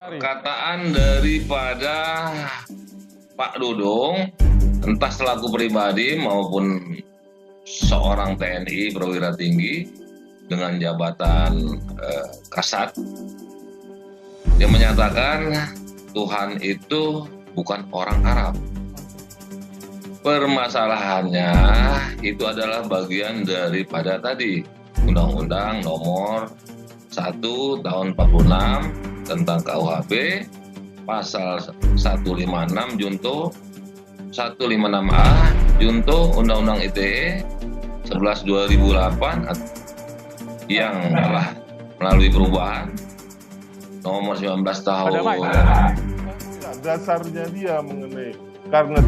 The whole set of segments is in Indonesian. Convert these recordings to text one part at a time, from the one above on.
Perkataan daripada Pak Dudung, entah selaku pribadi maupun seorang TNI perwira tinggi dengan jabatan Kasat, dia menyatakan Tuhan itu bukan orang Arab. Permasalahannya itu adalah bagian daripada tadi Undang-Undang Nomor 1 Tahun 46 tentang KUHP, pasal 156 junto 156A junto Undang-Undang ITE 11 2008 yang telah melalui perubahan nomor 19 tahun. Dasarnya dia mengenai karena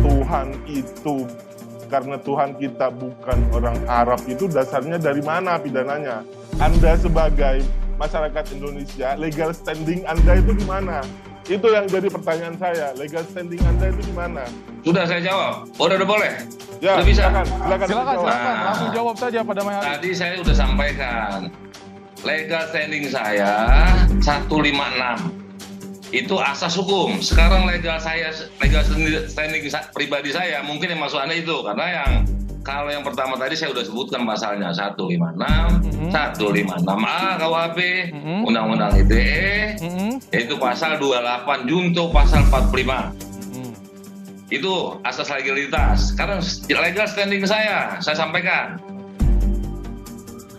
Tuhan kita bukan orang Arab, itu dasarnya dari mana pidananya? Anda sebagai masyarakat Indonesia, legal standing Anda itu di mana? Itu yang jadi pertanyaan saya. Legal standing Anda itu di mana? Sudah saya jawab. Udah boleh? Ya, udah bisa? Silakan. Langsung jawab saja pada Mayari. Tadi saya sudah sampaikan. Legal standing saya 156. Itu asas hukum. Sekarang legal standing pribadi saya mungkin yang masuk Anda itu, karena kalau yang pertama tadi saya sudah sebutkan pasalnya 156, 156A KUHP, Undang-Undang ITE, yaitu pasal 28 junto pasal 45. Itu asas legalitas. Sekarang legal standing saya sampaikan.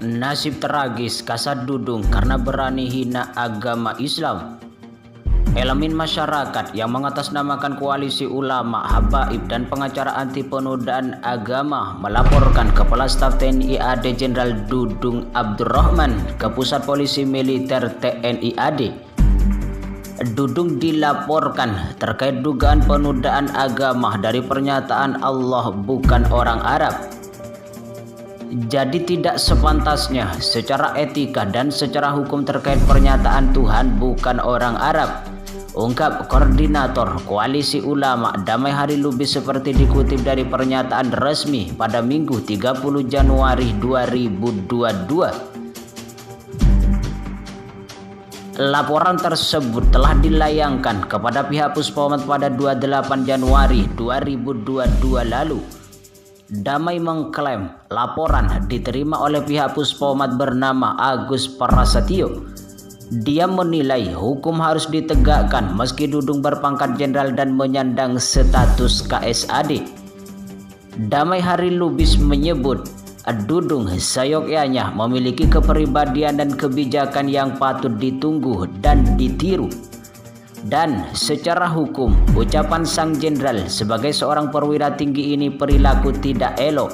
Nasib tragis Kasat Dudung karena berani hina agama Islam. Elemen masyarakat yang mengatasnamakan koalisi ulama, habaib, dan pengacara anti penodaan agama melaporkan Kepala Staf TNI AD Jenderal Dudung Abdurrahman ke Pusat Polisi Militer TNI AD. Dudung dilaporkan terkait dugaan penodaan agama dari pernyataan Allah bukan orang Arab. Jadi tidak sepantasnya secara etika dan secara hukum terkait pernyataan Tuhan bukan orang Arab, ungkap Koordinator Koalisi Ulama Damai Hari Lubis seperti dikutip dari pernyataan resmi pada Minggu 30 Januari 2022. Laporan tersebut telah dilayangkan kepada pihak Puspomat pada 28 Januari 2022 lalu. Damai mengklaim laporan diterima oleh pihak Puspomat bernama Agus Prasetyo. Dia menilai hukum harus ditegakkan meski Dudung berpangkat jenderal dan menyandang status KSAD. Damai Hari Lubis menyebut Dudung seyogyanya memiliki kepribadian dan kebijakan yang patut ditunggu dan ditiru. Dan secara hukum, ucapan sang jenderal sebagai seorang perwira tinggi ini perilaku tidak elok.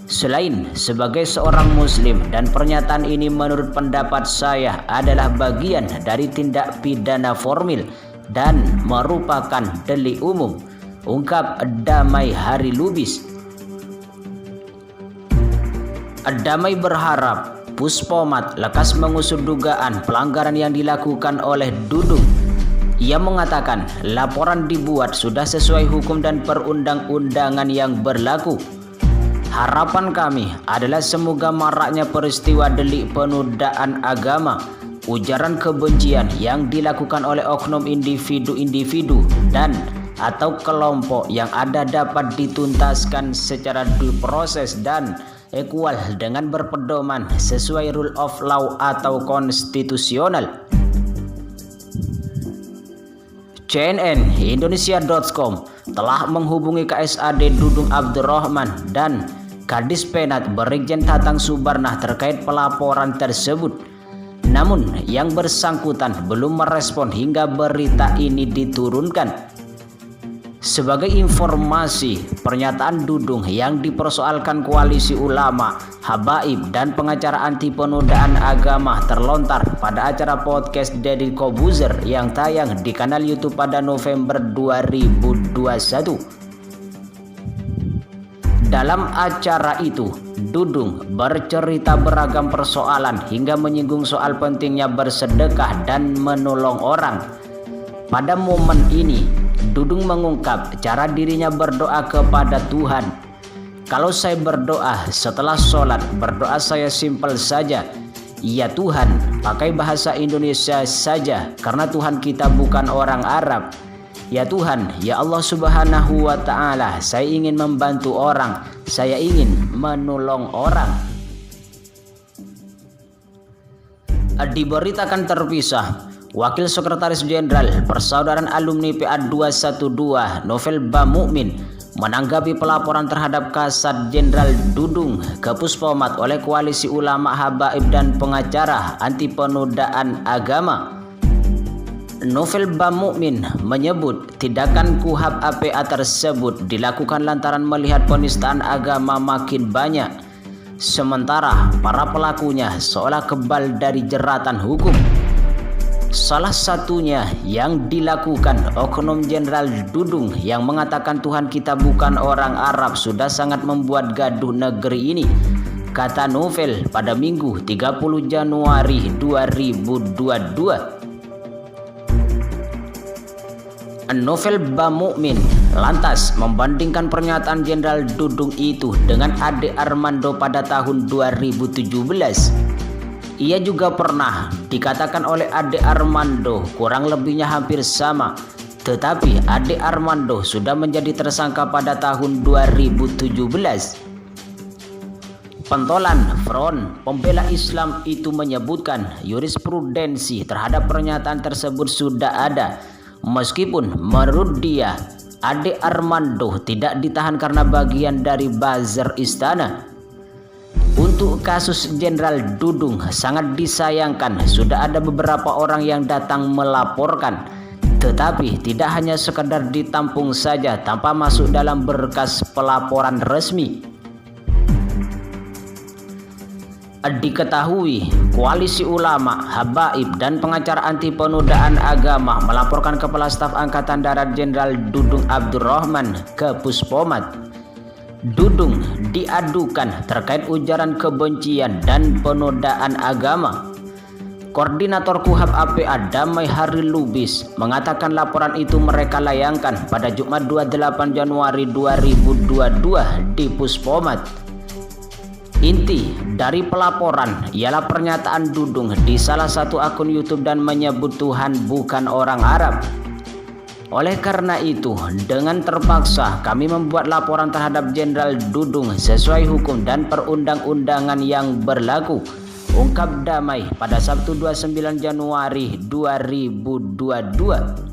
Selain sebagai seorang muslim, dan pernyataan ini menurut pendapat saya adalah bagian dari tindak pidana formil dan merupakan delik umum, ungkap Damai Hari Lubis. Damai berharap Puspomat lekas mengusut dugaan pelanggaran yang dilakukan oleh Dudung. Ia mengatakan laporan dibuat sudah sesuai hukum dan perundang-undangan yang berlaku. Harapan kami adalah semoga maraknya peristiwa delik penodaan agama, ujaran kebencian yang dilakukan oleh oknum individu-individu dan atau kelompok yang ada dapat dituntaskan secara due process dan equal dengan berpedoman sesuai rule of law atau konstitusional. CNN Indonesia.com telah menghubungi KSAD Dudung Abdurrahman dan Kadis Penat Brigjen Tatang Subarnah terkait pelaporan tersebut. Namun yang bersangkutan belum merespon hingga berita ini diturunkan. Sebagai informasi, pernyataan Dudung yang dipersoalkan koalisi ulama, habaib, dan pengacara anti penodaan agama terlontar pada acara podcast Deddy Kobuzer yang tayang di kanal YouTube pada November 2021. Dalam acara itu, Dudung bercerita beragam persoalan hingga menyinggung soal pentingnya bersedekah dan menolong orang. Pada momen ini, Dudung mengungkap cara dirinya berdoa kepada Tuhan. Kalau saya berdoa setelah sholat, berdoa saya simpel saja. Ya Tuhan, pakai bahasa Indonesia saja, karena Tuhan kita bukan orang Arab. Ya Tuhan, ya Allah Subhanahu wa Ta'ala, saya ingin membantu orang, saya ingin menolong orang. Diberitakan terpisah, Wakil Sekretaris Jenderal Persaudaraan Alumni PA 212 Novel Bamukmin menanggapi pelaporan terhadap Kasat Jenderal Dudung ke Puspomat oleh Koalisi Ulama Habaib dan pengacara anti penodaan agama. Novel Bamukmin menyebut tindakan KUHAP APA tersebut dilakukan lantaran melihat penistaan agama makin banyak, sementara para pelakunya seolah kebal dari jeratan hukum. Salah satunya yang dilakukan Oknum Jenderal Dudung yang mengatakan Tuhan kita bukan orang Arab sudah sangat membuat gaduh negeri ini, kata Novel pada Minggu 30 Januari 2022. Novel Bamukmin lantas membandingkan pernyataan Jenderal Dudung itu dengan Ade Armando pada tahun 2017. Ia juga pernah dikatakan oleh Ade Armando kurang lebihnya hampir sama, tetapi Ade Armando sudah menjadi tersangka pada tahun 2017. Pentolan Front Pembela Islam itu menyebutkan jurisprudensi terhadap pernyataan tersebut sudah ada, meskipun menurut dia Ade Armando tidak ditahan karena bagian dari buzzer istana. Untuk kasus Jenderal Dudung sangat disayangkan sudah ada beberapa orang yang datang melaporkan, tetapi tidak hanya sekedar ditampung saja tanpa masuk dalam berkas pelaporan resmi. Diketahui Koalisi Ulama, Habaib dan pengacara anti penodaan agama melaporkan Kepala Staf Angkatan Darat Jenderal Dudung Abdurrahman ke Puspomat. Dudung diadukan terkait ujaran kebencian dan penodaan agama. Koordinator KUHAP APA Damai Hari Lubis mengatakan laporan itu mereka layangkan pada Jumat 28 Januari 2022 di Puspomat. Inti dari pelaporan ialah pernyataan Dudung di salah satu akun YouTube dan menyebut Tuhan bukan orang Arab. Oleh karena itu, dengan terpaksa kami membuat laporan terhadap Jenderal Dudung sesuai hukum dan perundang-undangan yang berlaku, ungkap Damai pada Sabtu 29 Januari 2022.